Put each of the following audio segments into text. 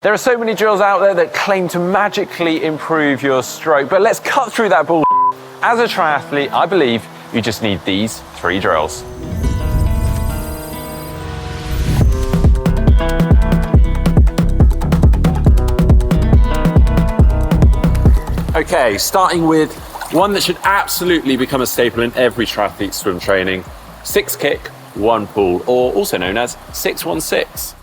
There are so many drills out there that claim to magically improve your stroke, but let's cut through that bull. As a triathlete, I believe you just need these 3 drills. Okay, starting with one that should absolutely become a staple in every triathlete swim training: 6 kick, 1 pull, or also known as 6-1-6.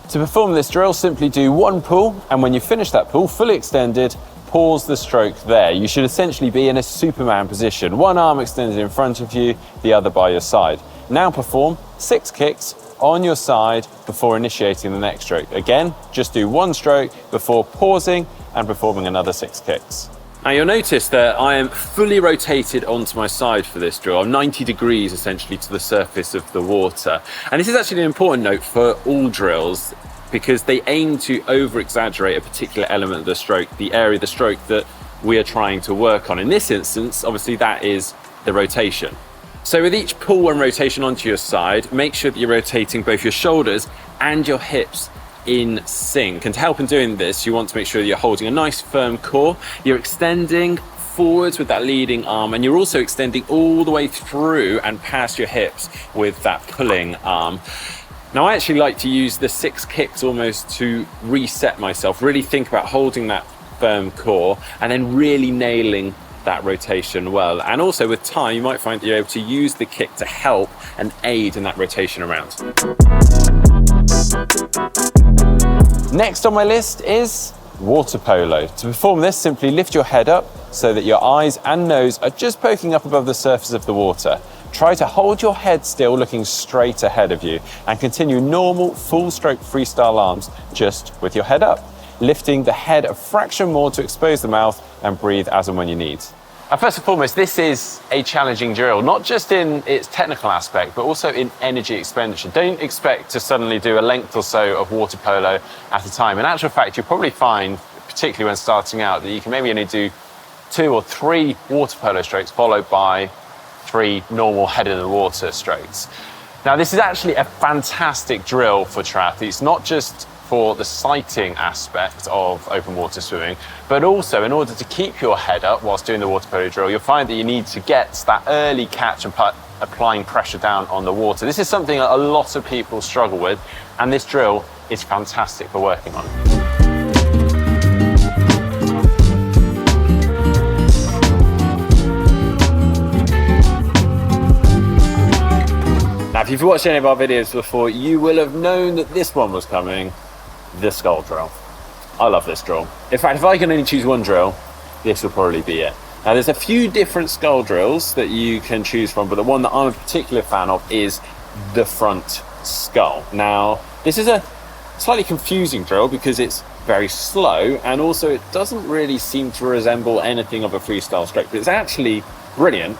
To perform this drill, simply do 1 pull, and when you finish that pull, fully extended, pause the stroke there. You should essentially be in a Superman position, 1 arm extended in front of you, the other by your side. Now perform 6 kicks on your side before initiating the next stroke. Again, just do 1 stroke before pausing and performing another 6 kicks. Now you'll notice that I am fully rotated onto my side for this drill. I'm 90 degrees essentially to the surface of the water. And this is actually an important note for all drills because they aim to over-exaggerate a particular element of the stroke, the area of the stroke that we are trying to work on. In this instance, obviously that is the rotation. So with each pull and rotation onto your side, make sure that you're rotating both your shoulders and your hips in sync. And to help in doing this, you want to make sure that you're holding a nice firm core, you're extending forwards with that leading arm, and you're also extending all the way through and past your hips with that pulling arm. Now I actually like to use the 6 kicks almost to reset myself, really think about holding that firm core and then really nailing that rotation well. And also with time, you might find that you're able to use the kick to help and aid in that rotation around. Next on my list is water polo. To perform this, simply lift your head up so that your eyes and nose are just poking up above the surface of the water. Try to hold your head still, looking straight ahead of you, and continue normal full stroke freestyle arms just with your head up, lifting the head a fraction more to expose the mouth and breathe as and when you need. First and foremost, this is a challenging drill, not just in its technical aspect, but also in energy expenditure. Don't expect to suddenly do a length or so of water polo at a time. In actual fact, you'll probably find, particularly when starting out, that you can maybe only do 2 or 3 water polo strokes followed by 3 normal head in the water strokes. Now, this is actually a fantastic drill for triathletes, not just for the sighting aspect of open water swimming, but also in order to keep your head up whilst doing the water polo drill, you'll find that you need to get that early catch and applying pressure down on the water. This is something that a lot of people struggle with, and this drill is fantastic for working on. Now, if you've watched any of our videos before, you will have known that this one was coming. The scull drill. I love this drill. In fact, if I can only choose 1 drill, this will probably be it. Now, there's a few different scull drills that you can choose from, but the one that I'm a particular fan of is the front scull. Now, this is a slightly confusing drill because it's very slow, and also it doesn't really seem to resemble anything of a freestyle stroke, but it's actually brilliant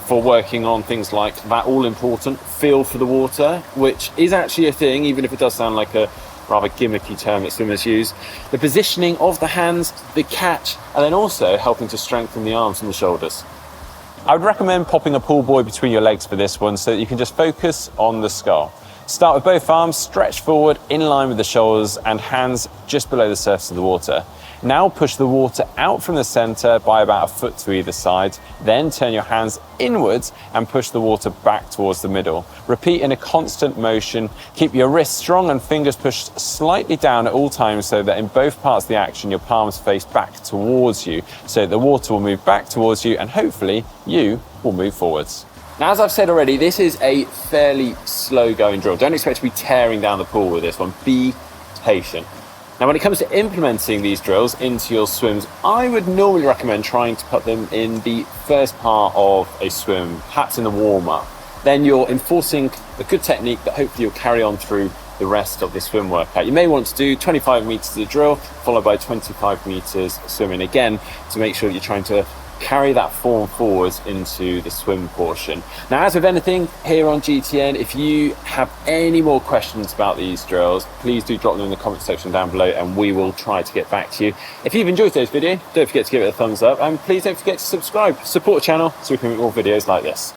for working on things like that all-important feel for the water, which is actually a thing, even if it does sound like a rather gimmicky term that swimmers use. The positioning of the hands, the catch, and then also helping to strengthen the arms and the shoulders. I would recommend popping a pull buoy between your legs for this one so that you can just focus on the scull. Start with both arms stretched forward in line with the shoulders and hands just below the surface of the water. Now push the water out from the center by about 1 foot to either side. Then turn your hands inwards and push the water back towards the middle. Repeat in a constant motion. Keep your wrists strong and fingers pushed slightly down at all times so that in both parts of the action, your palms face back towards you. So the water will move back towards you and hopefully you will move forwards. Now, as I've said already, this is a fairly slow going drill. Don't expect to be tearing down the pool with this one. Be patient. Now, when it comes to implementing these drills into your swims, I would normally recommend trying to put them in the first part of a swim, perhaps in the warm-up. Then you're enforcing a good technique that hopefully you'll carry on through the rest of the swim workout. You may want to do 25 meters of the drill, followed by 25 meters swimming again to make sure that you're trying to carry that form forwards into the swim portion. Now, as with anything here on GTN, if you have any more questions about these drills, please do drop them in the comment section down below and we will try to get back to you. If you've enjoyed today's video, don't forget to give it a thumbs up and please don't forget to subscribe, support the channel so we can make more videos like this.